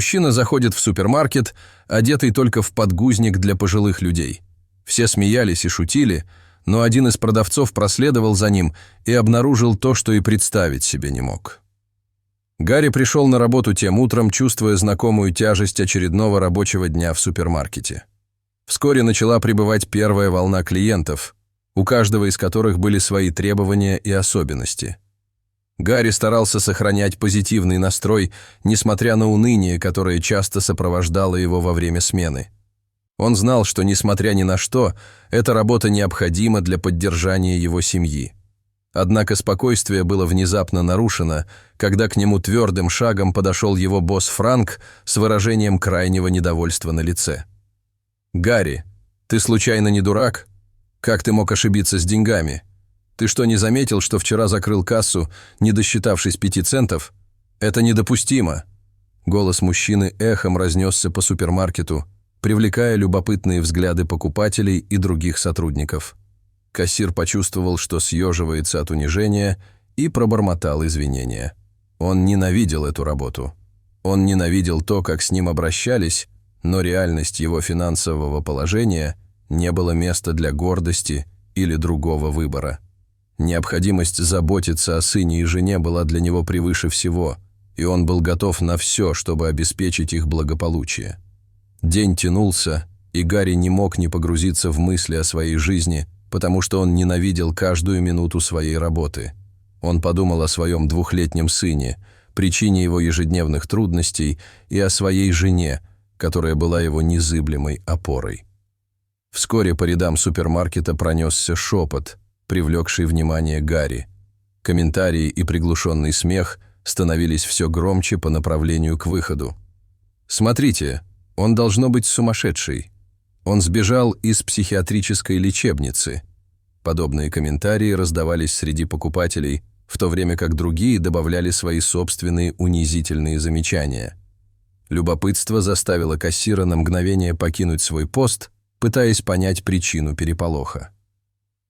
Мужчина заходит в супермаркет, одетый только в подгузник для пожилых людей. Все смеялись и шутили, но один из продавцов проследовал за ним и обнаружил то, что и представить себе не мог. Гарри пришел на работу тем утром, чувствуя знакомую тяжесть очередного рабочего дня в супермаркете. Вскоре начала прибывать первая волна клиентов, у каждого из которых были свои требования и особенности. Гарри старался сохранять позитивный настрой, несмотря на уныние, которое часто сопровождало его во время смены. Он знал, что, несмотря ни на что, эта работа необходима для поддержания его семьи. Однако спокойствие было внезапно нарушено, когда к нему твердым шагом подошел его босс Франк с выражением крайнего недовольства на лице. «Гарри, ты случайно не дурак? Как ты мог ошибиться с деньгами? Ты что, не заметил, что вчера закрыл кассу, не досчитавшись 5 центов? Это недопустимо!» Голос мужчины эхом разнесся по супермаркету, привлекая любопытные взгляды покупателей и других сотрудников. Кассир почувствовал, что съеживается от унижения, и пробормотал извинения. Он ненавидел эту работу. Он ненавидел то, как с ним обращались, но реальность его финансового положения не было места для гордости или другого выбора. Необходимость заботиться о сыне и жене была для него превыше всего, и он был готов на все, чтобы обеспечить их благополучие. День тянулся, и Гарри не мог не погрузиться в мысли о своей жизни, потому что он ненавидел каждую минуту своей работы. Он подумал о своем 2-летнем сыне, причине его ежедневных трудностей, и о своей жене, которая была его незыблемой опорой. Вскоре по рядам супермаркета пронесся шепот, привлекший внимание Гарри. Комментарии и приглушенный смех становились все громче по направлению к выходу. «Смотрите, он должно быть сумасшедший. Он сбежал из психиатрической лечебницы». Подобные комментарии раздавались среди покупателей, в то время как другие добавляли свои собственные унизительные замечания. Любопытство заставило кассира на мгновение покинуть свой пост, пытаясь понять причину переполоха.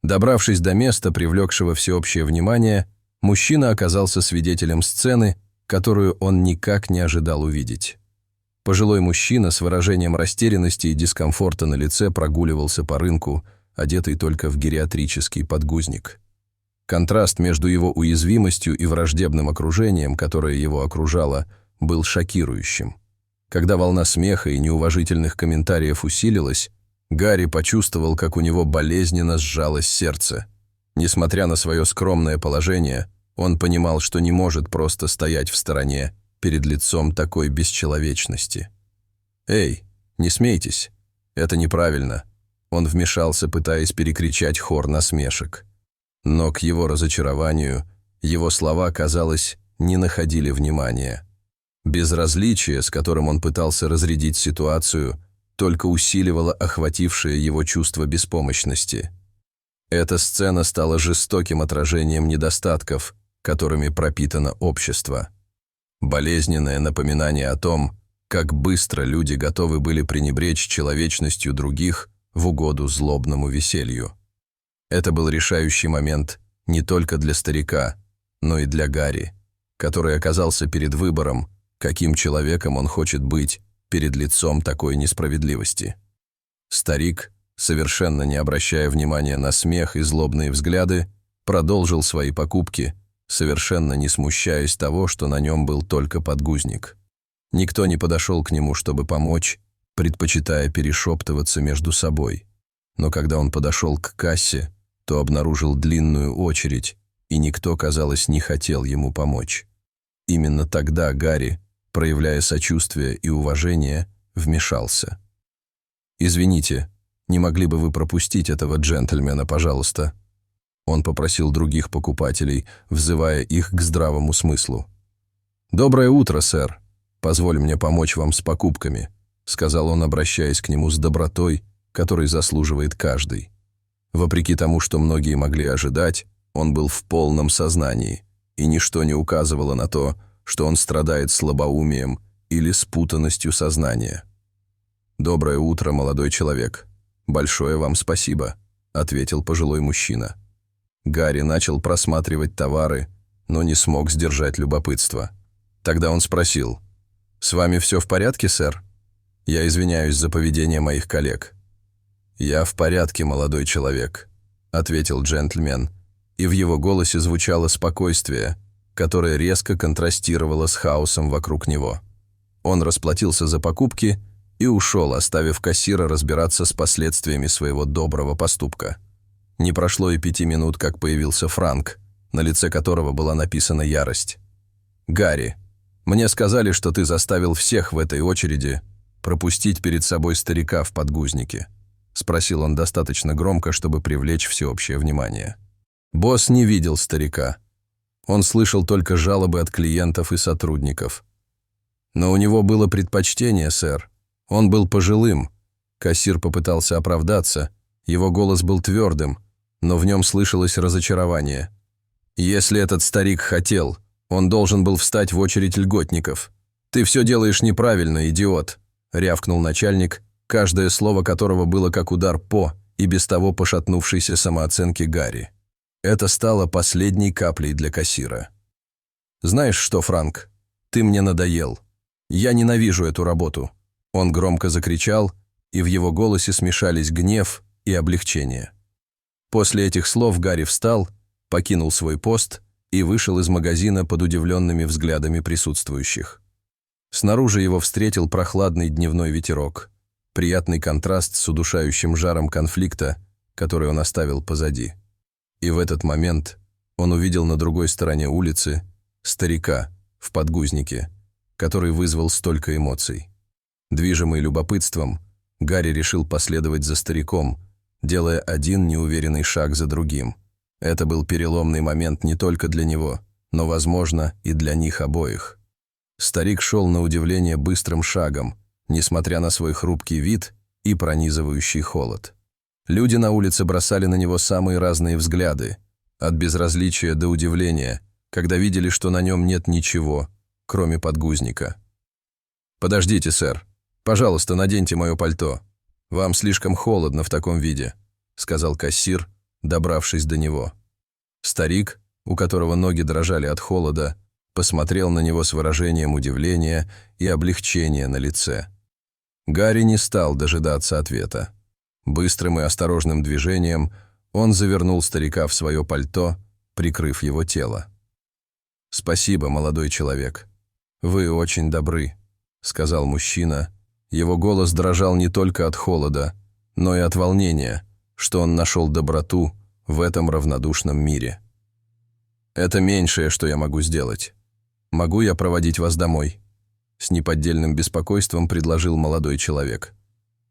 Добравшись до места, привлекшего всеобщее внимание, мужчина оказался свидетелем сцены, которую он никак не ожидал увидеть. Пожилой мужчина с выражением растерянности и дискомфорта на лице прогуливался по рынку, одетый только в гериатрический подгузник. Контраст между его уязвимостью и враждебным окружением, которое его окружало, был шокирующим. Когда волна смеха и неуважительных комментариев усилилась, Гарри почувствовал, как у него болезненно сжалось сердце. Несмотря на свое скромное положение, он понимал, что не может просто стоять в стороне перед лицом такой бесчеловечности. «Эй, не смейтесь, это неправильно», — он вмешался, пытаясь перекричать хор насмешек. Но к его разочарованию его слова, казалось, не находили внимания. Безразличие, с которым он пытался разрядить ситуацию, только усиливало охватившее его чувство беспомощности. Эта сцена стала жестоким отражением недостатков, которыми пропитано общество. Болезненное напоминание о том, как быстро люди готовы были пренебречь человечностью других в угоду злобному веселью. Это был решающий момент не только для старика, но и для Гарри, который оказался перед выбором, каким человеком он хочет быть перед лицом такой несправедливости. Старик, совершенно не обращая внимания на смех и злобные взгляды, продолжил свои покупки, совершенно не смущаясь того, что на нем был только подгузник. Никто не подошел к нему, чтобы помочь, предпочитая перешептываться между собой. Но когда он подошел к кассе, то обнаружил длинную очередь, и никто, казалось, не хотел ему помочь. Именно тогда Гарри, проявляя сочувствие и уважение, вмешался. «Извините, не могли бы вы пропустить этого джентльмена, пожалуйста?» Он попросил других покупателей, взывая их к здравому смыслу. «Доброе утро, сэр. Позволь мне помочь вам с покупками», — сказал он, обращаясь к нему с добротой, которой заслуживает каждый. Вопреки тому, что многие могли ожидать, он был в полном сознании, и ничто не указывало на то, что он страдает слабоумием или спутанностью сознания. «Доброе утро, молодой человек. Большое вам спасибо», — ответил пожилой мужчина. Гарри начал просматривать товары, но не смог сдержать любопытство. Тогда он спросил: «С вами все в порядке, сэр? Я извиняюсь за поведение моих коллег». «Я в порядке, молодой человек», — ответил джентльмен, и в его голосе звучало спокойствие, которое резко контрастировало с хаосом вокруг него. Он расплатился за покупки и ушел, оставив кассира разбираться с последствиями своего доброго поступка. Не прошло и 5 минут, как появился Франк, на лице которого была написана ярость. «Гарри, мне сказали, что ты заставил всех в этой очереди пропустить перед собой старика в подгузнике», — спросил он достаточно громко, чтобы привлечь всеобщее внимание. Босс не видел старика. Он слышал только жалобы от клиентов и сотрудников. «Но у него было предпочтение, сэр. Он был пожилым». Кассир попытался оправдаться. Его голос был твердым, но в нем слышалось разочарование. «Если этот старик хотел, он должен был встать в очередь льготников. Ты все делаешь неправильно, идиот», — рявкнул начальник, каждое слово которого было как удар по и без того пошатнувшейся самооценке Гарри. Это стало последней каплей для кассира. «Знаешь что, Франк, ты мне надоел. Я ненавижу эту работу». Он громко закричал, и в его голосе смешались гнев и облегчение. После этих слов Гарри встал, покинул свой пост и вышел из магазина под удивленными взглядами присутствующих. Снаружи его встретил прохладный дневной ветерок, приятный контраст с удушающим жаром конфликта, который он оставил позади. И в этот момент он увидел на другой стороне улицы старика в подгузнике, который вызвал столько эмоций. Движимый любопытством, Гарри решил последовать за стариком, делая один неуверенный шаг за другим. Это был переломный момент не только для него, но, возможно, и для них обоих. Старик шел на удивление быстрым шагом, несмотря на свой хрупкий вид и пронизывающий холод. Люди на улице бросали на него самые разные взгляды, от безразличия до удивления, когда видели, что на нем нет ничего, кроме подгузника. «Подождите, сэр. Пожалуйста, наденьте мое пальто. Вам слишком холодно в таком виде», — сказал кассир, добравшись до него. Старик, у которого ноги дрожали от холода, посмотрел на него с выражением удивления и облегчения на лице. Гарри не стал дожидаться ответа. Быстрым и осторожным движением он завернул старика в свое пальто, прикрыв его тело. «Спасибо, молодой человек. Вы очень добры», — сказал мужчина. Его голос дрожал не только от холода, но и от волнения, что он нашел доброту в этом равнодушном мире. «Это меньшее, что я могу сделать. Могу я проводить вас домой?» С неподдельным беспокойством предложил молодой человек.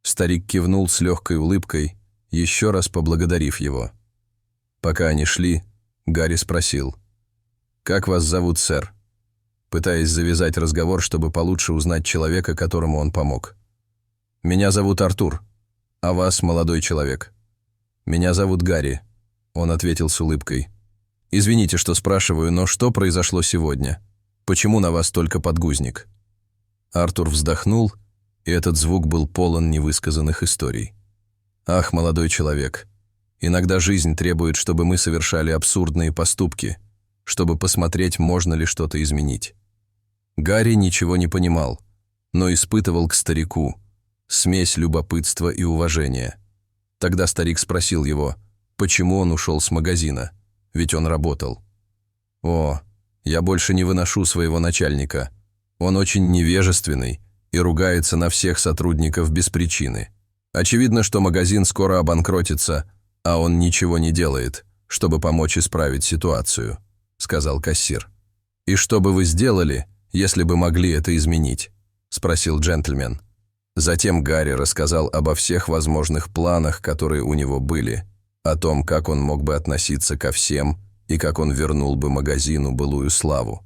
Старик кивнул с легкой улыбкой, еще раз поблагодарив его. Пока они шли, Гарри спросил: «Как вас зовут, сэр?» пытаясь завязать разговор, чтобы получше узнать человека, которому он помог. «Меня зовут Артур. А вас, молодой человек?» «Меня зовут Гарри», — он ответил с улыбкой. «Извините, что спрашиваю, но что произошло сегодня? Почему на вас только подгузник?» Артур вздохнул, и этот звук был полон невысказанных историй. «Ах, молодой человек, иногда жизнь требует, чтобы мы совершали абсурдные поступки, чтобы посмотреть, можно ли что-то изменить». Гарри ничего не понимал, но испытывал к старику смесь любопытства и уважения. Тогда старик спросил его, почему он ушел с магазина, ведь он работал. «О, я больше не выношу своего начальника. Он очень невежественный и ругается на всех сотрудников без причины. Очевидно, что магазин скоро обанкротится, а он ничего не делает, чтобы помочь исправить ситуацию», — сказал кассир. «И что бы вы сделали, если бы могли это изменить?» — спросил джентльмен. Затем Гарри рассказал обо всех возможных планах, которые у него были, о том, как он мог бы относиться ко всем и как он вернул бы магазину былую славу.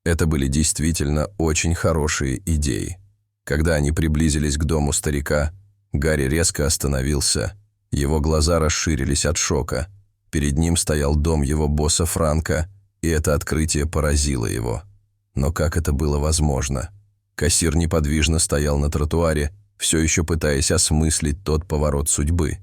Это были действительно очень хорошие идеи. Когда они приблизились к дому старика, Гарри резко остановился. Его глаза расширились от шока. Перед ним стоял дом его босса Франка, и это открытие поразило его. Но как это было возможно? Кассир неподвижно стоял на тротуаре, все еще пытаясь осмыслить тот поворот судьбы.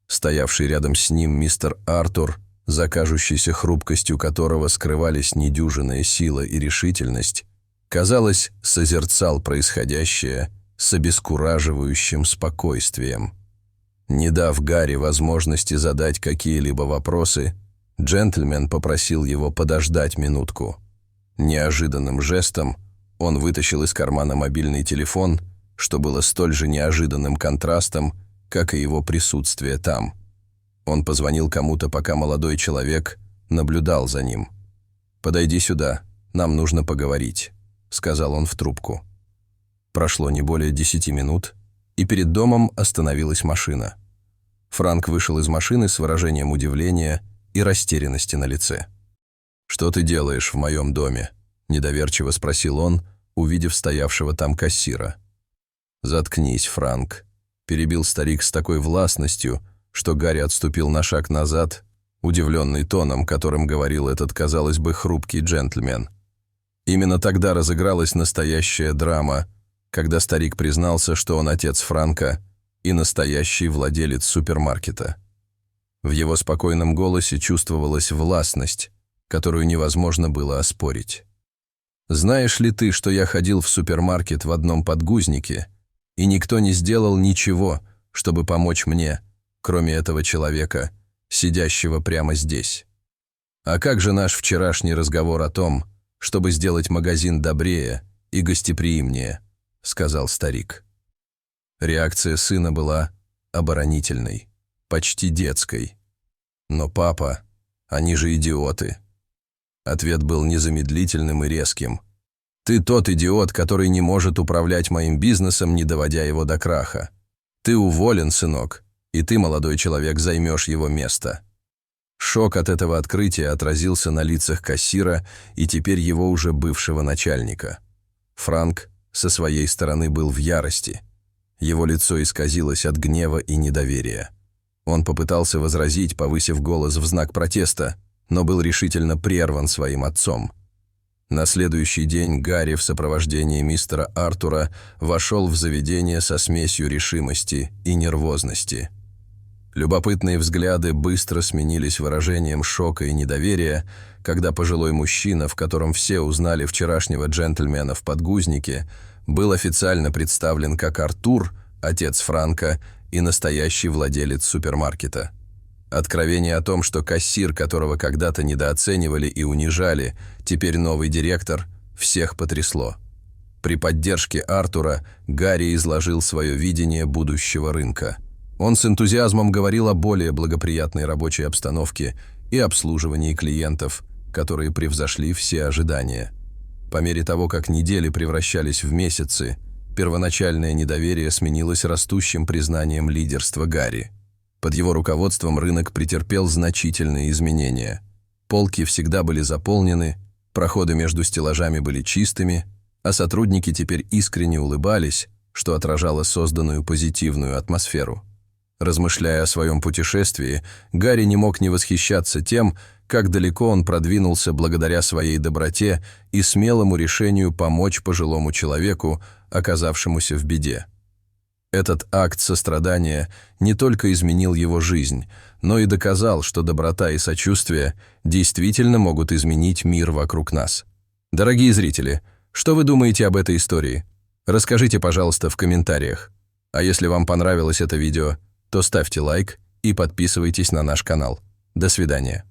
Стоявший рядом с ним мистер Артур, за кажущейся хрупкостью которого скрывались недюжинная сила и решительность, Казалось, созерцал происходящее с обескураживающим спокойствием. Не дав Гарри возможности задать какие-либо вопросы, джентльмен попросил его подождать минутку. Неожиданным жестом он вытащил из кармана мобильный телефон, что было столь же неожиданным контрастом, как и его присутствие там. Он позвонил кому-то, пока молодой человек наблюдал за ним. «Подойди сюда, нам нужно поговорить», — сказал он в трубку. Прошло не более 10 минут, и перед домом остановилась машина. Франк вышел из машины с выражением удивления и растерянности на лице. «Что ты делаешь в моем доме?» – недоверчиво спросил он, увидев стоявшего там кассира. «Заткнись, Франк», – перебил старик с такой властностью, что Гарри отступил на шаг назад, удивленный тоном, которым говорил этот, казалось бы, хрупкий джентльмен. Именно тогда разыгралась настоящая драма, когда старик признался, что он отец Франка и настоящий владелец супермаркета. В его спокойном голосе чувствовалась властность, которую невозможно было оспорить. «Знаешь ли ты, что я ходил в супермаркет в одном подгузнике, и никто не сделал ничего, чтобы помочь мне, кроме этого человека, сидящего прямо здесь? А как же наш вчерашний разговор о том, чтобы сделать магазин добрее и гостеприимнее?» — сказал старик. Реакция сына была оборонительной, почти детской. «Но, папа, они же идиоты». Ответ был незамедлительным и резким. «Ты тот идиот, который не может управлять моим бизнесом, не доводя его до краха. Ты уволен, сынок, и ты, молодой человек, займешь его место». Шок от этого открытия отразился на лицах кассира и теперь его уже бывшего начальника. Франк со своей стороны был в ярости. Его лицо исказилось от гнева и недоверия. Он попытался возразить, повысив голос в знак протеста, но был решительно прерван своим отцом. На следующий день Гарри в сопровождении мистера Артура вошел в заведение со смесью решимости и нервозности. Любопытные взгляды быстро сменились выражением шока и недоверия, когда пожилой мужчина, в котором все узнали вчерашнего джентльмена в подгузнике, был официально представлен как Артур, отец Франка и настоящий владелец супермаркета. Откровение о том, что кассир, которого когда-то недооценивали и унижали, теперь новый директор, всех потрясло. При поддержке Артура Гарри изложил свое видение будущего рынка. Он с энтузиазмом говорил о более благоприятной рабочей обстановке и обслуживании клиентов, которые превзошли все ожидания. По мере того, как недели превращались в месяцы, первоначальное недоверие сменилось растущим признанием лидерства Гарри. Под его руководством рынок претерпел значительные изменения. Полки всегда были заполнены, проходы между стеллажами были чистыми, а сотрудники теперь искренне улыбались, что отражало созданную позитивную атмосферу. Размышляя о своем путешествии, Гарри не мог не восхищаться тем, как далеко он продвинулся благодаря своей доброте и смелому решению помочь пожилому человеку, оказавшемуся в беде. Этот акт сострадания не только изменил его жизнь, но и доказал, что доброта и сочувствие действительно могут изменить мир вокруг нас. Дорогие зрители, что вы думаете об этой истории? Расскажите, пожалуйста, в комментариях. А если вам понравилось это видео, то ставьте лайк и подписывайтесь на наш канал. До свидания.